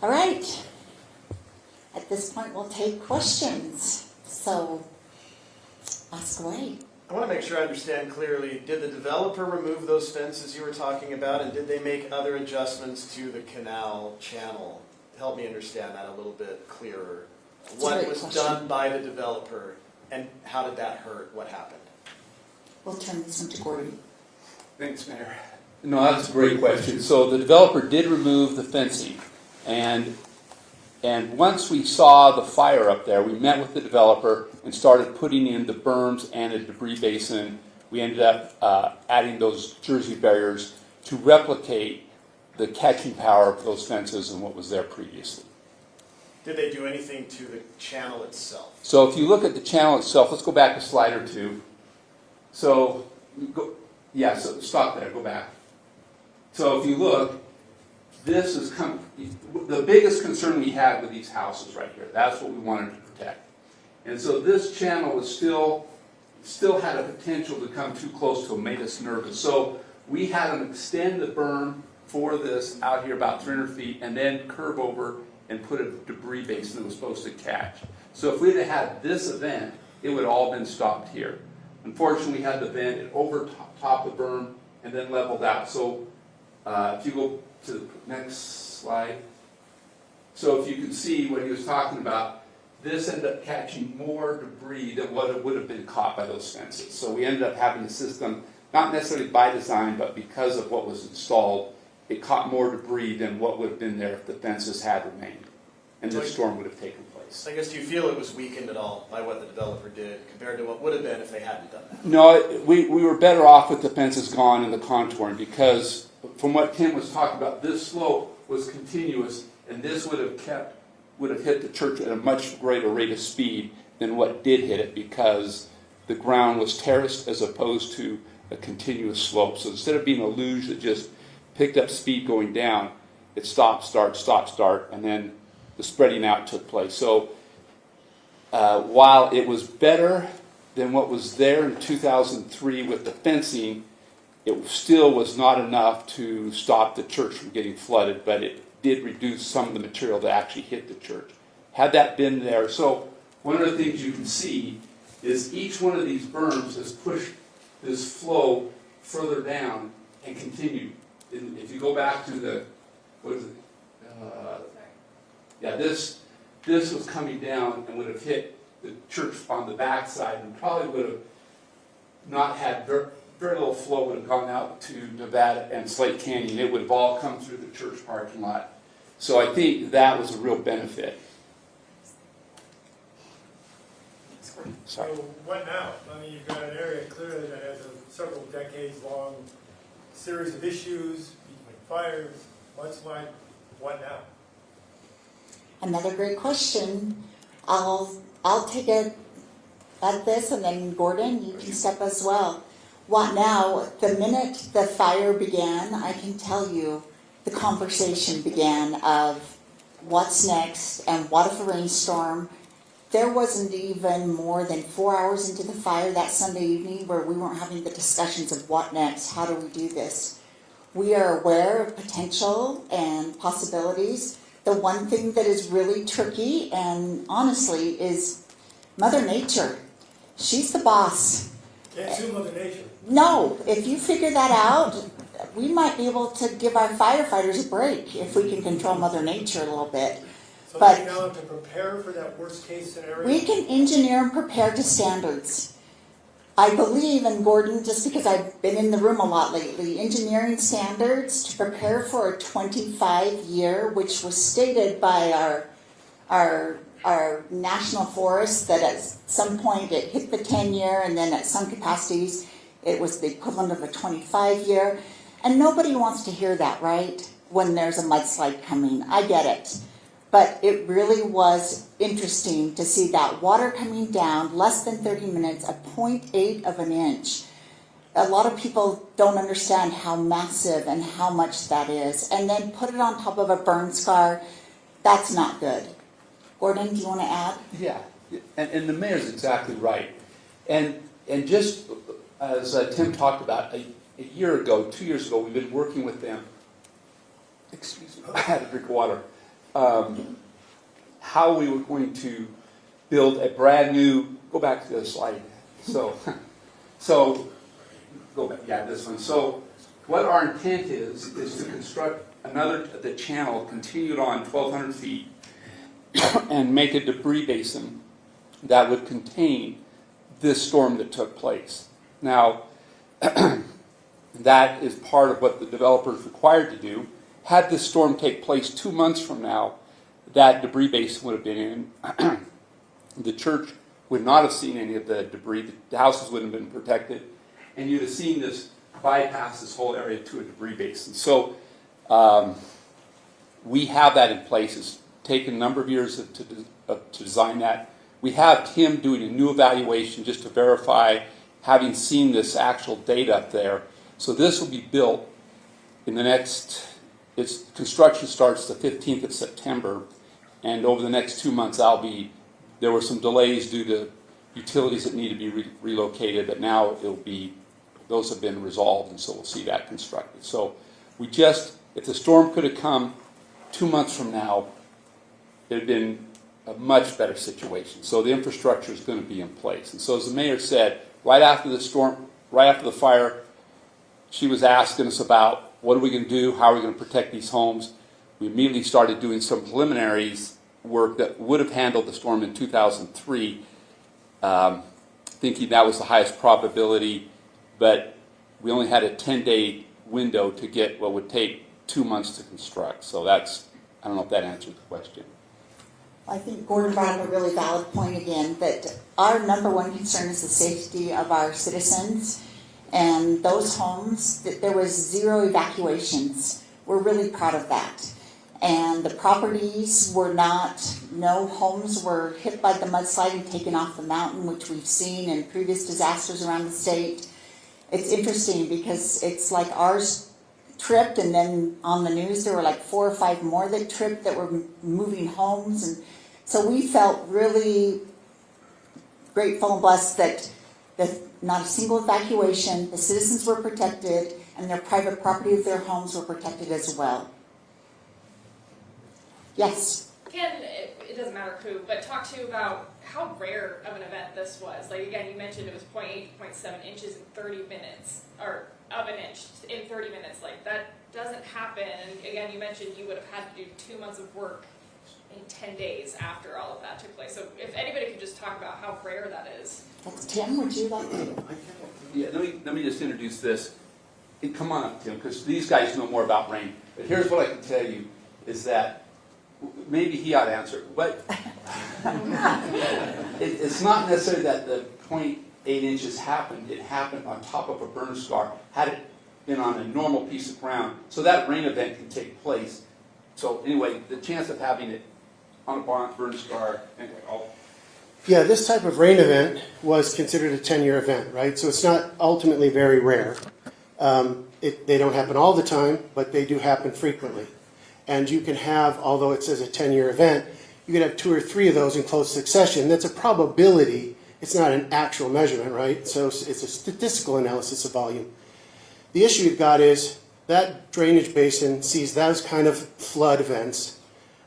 All right. At this point, we'll take questions. So, ask away. I want to make sure I understand clearly. Did the developer remove those fences you were talking about, and did they make other adjustments to the canal channel? Help me understand that a little bit clearer. What was done by the developer, and how did that hurt? What happened? We'll turn this one to Gordon. Thanks, Mayor. No, that's a great question. So the developer did remove the fencing, and once we saw the fire up there, we met with the developer and started putting in the berms and a debris basin. We ended up adding those Jersey barriers to replicate the catching power of those fences and what was there previously. Did they do anything to the channel itself? So if you look at the channel itself, let's go back a slide or two. So, so stop there, go back. So if you look, this is the biggest concern we had with these houses right here. That's what we wanted to protect. And so this channel was still had a potential to come too close to it, made us nervous. So we had them extend the berm for this out here about 300 feet and then curve over and put a debris basin that was supposed to catch. So if we'd have had this event, it would have all been stopped here. Unfortunately, we had the vent, it overtopped the berm and then leveled out. So if you go to the next slide. So if you can see what he was talking about, this ended up catching more debris than what it would have been caught by those fences. So we ended up having a system, not necessarily by design, but because of what was installed, it caught more debris than what would have been there if the fences had remained, and the storm would have taken place. I guess, do you feel it was weakened at all by what the developer did compared to what would have been if they hadn't done that? No, we were better off with the fences gone and the contouring, because from what Tim was talking about, this slope was continuous, and this would have hit the church at a much greater rate of speed than what did hit it, because the ground was terraced as opposed to a continuous slope. So instead of being a luge that just picked up speed going down, it stopped, start, and then the spreading out took place. So while it was better than what was there in 2003 with the fencing, it still was not enough to stop the church from getting flooded, but it did reduce some of the material that actually hit the church. Had that been there, so one of the things you can see is each one of these berms has pushed this flow further down and continued. If you go back to the, what is it? This was coming down and would have hit the church on the backside and probably would have not had very little flow, would have gone out to Nevada and Slate Canyon. It would have all come through the church parking lot. So I think that was a real benefit. Sorry. So what now? I mean, you've got an area clearly that has a several decades long series of issues, between fires, mudslide. What now? Another great question. I'll take it at this, and then Gordon, you can step as well. What now? The minute the fire began, I can tell you, the conversation began of what's next and what if a rainstorm. There wasn't even more than 4 hours into the fire that Sunday evening where we weren't having the discussions of what next, how do we do this. We are aware of potential and possibilities. The one thing that is really tricky and honestly is Mother Nature. She's the boss. Can't sue Mother Nature. No, if you figure that out, we might be able to give our firefighters a break if we can control Mother Nature a little bit. So But they now have to prepare for that worst case scenario? we can engineer and prepare to standards. I believe, and Gordon, just because I've been in the room a lot lately, engineering standards to prepare for a 25-year, which was stated by our national forest that at some point it hit the 10-year, and then at some capacities it was the equivalent of a 25-year. And nobody wants to hear that, right? When there's a mudslide coming. I get it. But it really was interesting to see that water coming down less than 30 minutes, a 0.8 of an inch. A lot of people don't understand how massive and how much that is. And then put it on top of a burn scar. That's not good. Gordon, do you want to add? Yeah, and the mayor's exactly right. And just as Tim talked about, a year ago, 2 years ago, we've been working with them. Excuse me, I had a drink of water. How we were going to build a brand new, go back to the slide. So go back, yeah, this one. So what our intent is to construct the channel continued on 1,200 feet and make a debris basin that would contain this storm that took place. Now, that is part of what the developer is required to do. Had this storm take place 2 months from now, that debris basin would have been in. The church would not have seen any of the debris. The houses wouldn't have been protected. And you'd have seen this bypass this whole area to a debris basin. So we have that in place. It's taken a number of years to design that. We have Tim doing a new evaluation just to verify, having seen this actual data up there. So this will be built in the next, its construction starts the 15th of September, and over the next 2 months there were some delays due to utilities that need to be relocated, but now those have been resolved, and so we'll see that constructed. So if the storm could have come 2 months from now, it would have been a much better situation. So the infrastructure is going to be in place. And so as the mayor said, right after the storm, right after the fire, she was asking us about what are we going to do, how are we going to protect these homes. We immediately started doing some preliminaries work that would have handled the storm in 2003, thinking that was the highest probability, but we only had a 10-day window to get what would take 2 months to construct. So I don't know if that answered the question. I think Gordon brought up a really valid point again, that our number one concern is the safety of our citizens. And those homes, there was 0 evacuations. We're really proud of that. And the properties no homes were hit by the mudslide and taken off the mountain, which we've seen in previous disasters around the state. It's interesting because it's like ours tripped, and then on the news there were like 4 or 5 more that tripped that were moving homes. And so we felt really grateful and blessed that not a single evacuation, the citizens were protected, and their private property of their homes were protected as well. Yes? It doesn't matter who, but talk to you about how rare of an event this was. Like, again, you mentioned it was 0.8 to 0.7 inches in 30 minutes, or of an inch in 30 minutes. Like, that doesn't happen. And again, you mentioned you would have had to do 2 months of work in 10 days after all of that took place. So if anybody could just talk about how rare that is. Tim, would you like to? Yeah, let me just introduce this. Come on up, Tim, because these guys know more about rain. But here's what I can tell you, is that maybe he ought to answer it, but it's not necessarily that the 0.8 inches happened. It happened on top of a burn scar. Had it been on a normal piece of ground, so that rain event can take place. So anyway, the chance of having it on a burn scar, anyway, Yeah, this type of rain event was considered a 10-year event, right? So it's not ultimately very rare. They don't happen all the time, but they do happen frequently. And you can have, although it says a 10-year event, you could have 2 or 3 of those in close succession. That's a probability. It's not an actual measurement, right? So it's a statistical analysis of volume. The issue you've got is that drainage basin sees those kind of flood events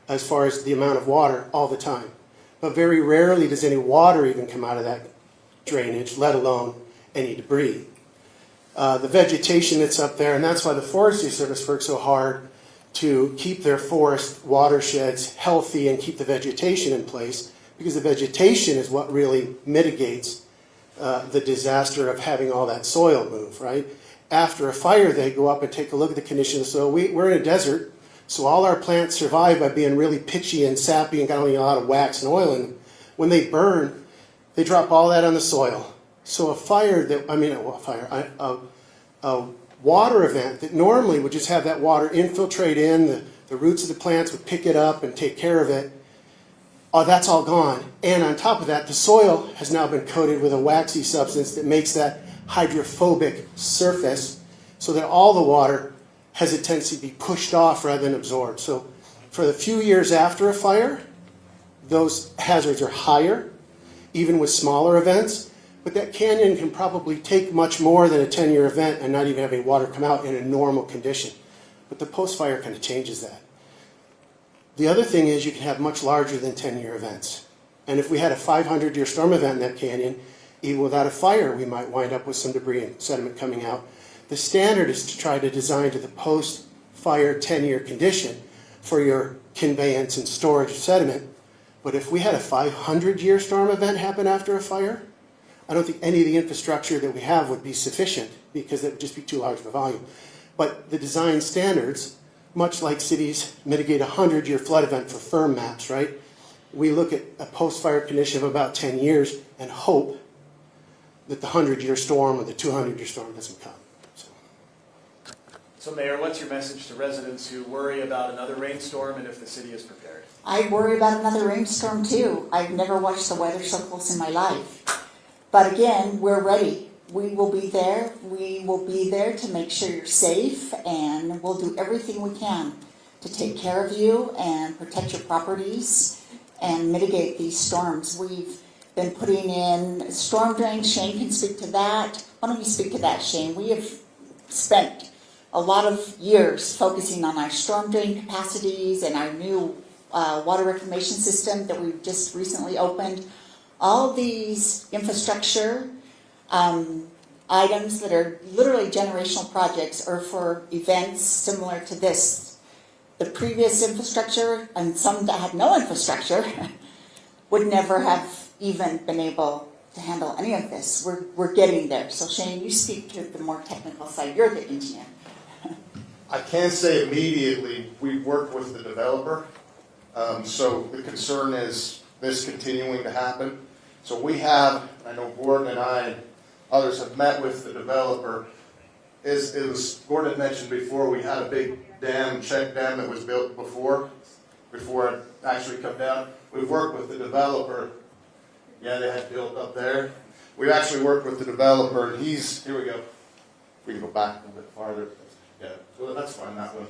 as far as the amount of water all the time. But very rarely does any water even come out of that drainage, let alone any debris. The vegetation that's up there, and that's why the Forestry Service works so hard to keep their forest watersheds healthy and keep the vegetation in place, because the vegetation is what really mitigates the disaster of having all that soil move, right? After a fire, they go up and take a look at the condition of the soil. We're in a desert, so all our plants survive by being really pitchy and sappy and got a lot of wax and oil in them. When they burn, they drop all that on the soil. So a water event that normally would just have that water infiltrate in, the roots of the plants would pick it up and take care of it, that's all gone. And on top of that, the soil has now been coated with a waxy substance that makes that hydrophobic surface so that all the water has a tendency to be pushed off rather than absorbed. So for the few years after a fire, those hazards are higher, even with smaller events. But that canyon can probably take much more than a 10-year event and not even have any water come out in a normal condition. But the post-fire kind of changes that. The other thing is you can have much larger than 10-year events. And if we had a 500-year storm event in that canyon, even without a fire, we might wind up with some debris and sediment coming out. The standard is to try to design to the post-fire 10-year condition for your conveyance and storage of sediment. But if we had a 500-year storm event happen after a fire, I don't think any of the infrastructure that we have would be sufficient because it would just be too large of a volume. But the design standards, much like cities mitigate a 100-year flood event for firm maps, right? We look at a post-fire condition of about 10 years and hope that the 100-year storm or the 200-year storm doesn't come. So Mayor, what's your message to residents who worry about another rainstorm and if the city is prepared? I worry about another rainstorm too. I've never watched the weather so close in my life. But again, we're ready. We will be there. We will be there to make sure you're safe, and we'll do everything we can to take care of you and protect your properties and mitigate these storms. We've been putting in storm drains. Shane can speak to that. Why don't you speak to that, Shane? We have spent a lot of years focusing on our storm drain capacities and our new water reclamation system that we've just recently opened. All these infrastructure items that are literally generational projects are for events similar to this. The previous infrastructure, and some that had no infrastructure, would never have even been able to handle any of this. We're getting there. So Shane, you speak to the more technical side. You're the engineer. I can say immediately we've worked with the developer. So the concern is this continuing to happen. So we have, I know Gordon and I and others have met with the developer. Gordon mentioned before, we had a big dam, check dam that was built before it actually come down. We've worked with the developer. Yeah, they had built up there. We've actually worked with the developer, and here we go. We can go back a little bit farther. Yeah, so that's fine, that one.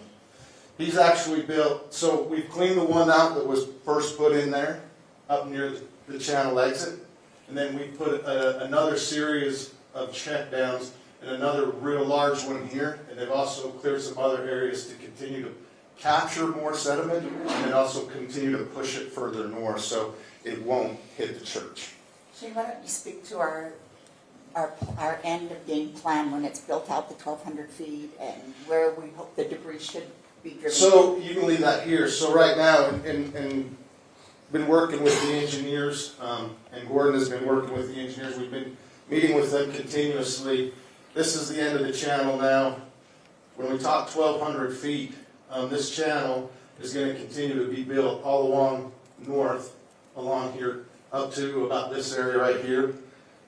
He's actually built, so we've cleaned the one out that was first put in there, up near the channel exit. And then we put another series of check downs and another real large one here. And they've also cleared some other areas to continue to capture more sediment and then also continue to push it further north so it won't hit the church. Shane, why don't you speak to our end of game plan when it's built out the 1,200 feet and where we hope the debris should be driven? So you can leave that here. So right now, and been working with the engineers, and Gordon has been working with the engineers. We've been meeting with them continuously. This is the end of the channel now. When we talk 1,200 feet, this channel is going to continue to be built all along north, along here, up to about this area right here,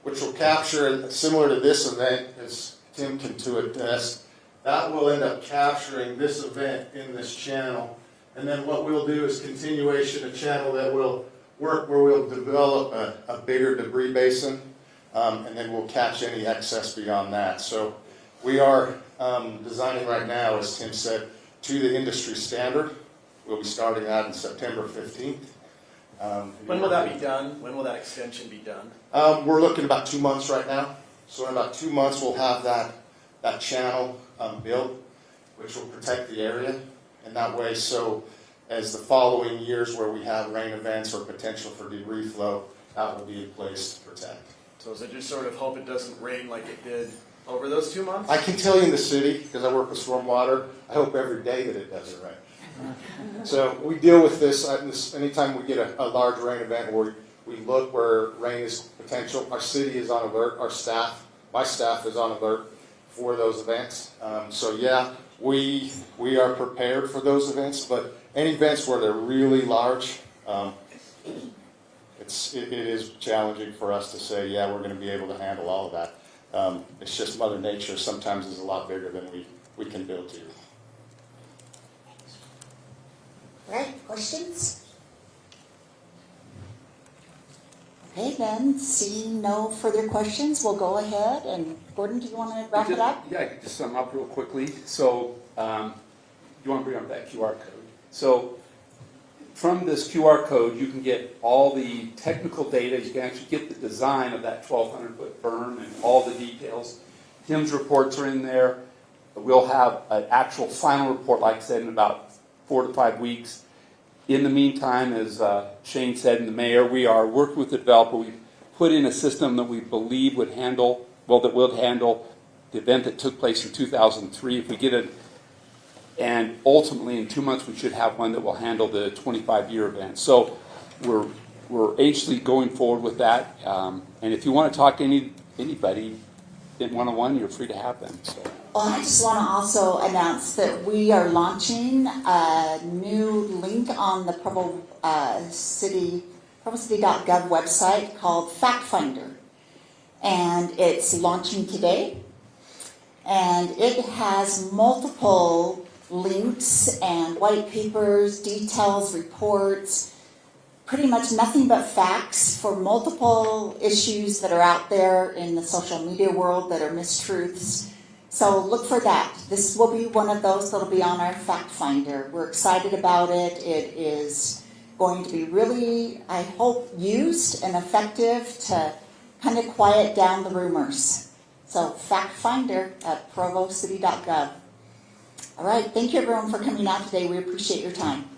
which will capture, and similar to this event, as Tim can to attest, that will end up capturing this event in this channel. And then what we'll do is continuation, a channel that will work where we'll develop a bigger debris basin, and then we'll catch any excess beyond that. So we are designing right now, as Tim said, to the industry standard. We'll be starting that in September 15th. When will that be done? When will that extension be done? We're looking about 2 months right now. So in about 2 months, we'll have that channel built, which will protect the area. And that way, so as the following years where we have rain events or potential for debris flow, that will be in place to protect. So is it just sort of hope it doesn't rain like it did over those 2 months? I can tell you in the city, because I work with stormwater, I hope every day that it doesn't rain. So we deal with this anytime we get a large rain event where we look where rain is potential. Our city is on alert. Our staff, my staff is on alert for those events. So yeah, we are prepared for those events, but any events where they're really large, it is challenging for us to say, yeah, we're going to be able to handle all of that. It's just Mother Nature sometimes is a lot bigger than we can build to. All right, questions? Okay, then, seeing no further questions, we'll go ahead. And Gordon, do you want to wrap it up? Yeah, I could just sum up real quickly. So, you want to bring up that QR code? So, from this QR code, you can get all the technical data. You can actually get the design of that 1,200-foot berm and all the details. Tim's reports are in there. We'll have an actual final report, like I said, in about 4 to 5 weeks. In the meantime, as Shane said, and the mayor, we are working with the developer. We've put in a system that we believe would handle, that will handle the event that took place in 2003. If we get it, and ultimately in 2 months we should have one that will handle the 25-year event. So we're anxiously going forward with that. And if you want to talk to anybody in one-on-one, you're free to have them. So. Well, I just want to also announce that we are launching a new link on the Provo City.gov website called Fact Finder. And it's launching today. And it has multiple links and white papers, details, reports, pretty much nothing but facts for multiple issues that are out there in the social media world that are mistruths. So look for that. This will be one of those that'll be on our Fact Finder. We're excited about it. It is going to be really, I hope, used and effective to kind of quiet down the rumors. So Fact Finder at provocity.gov. All right, thank you everyone for coming out today. We appreciate your time.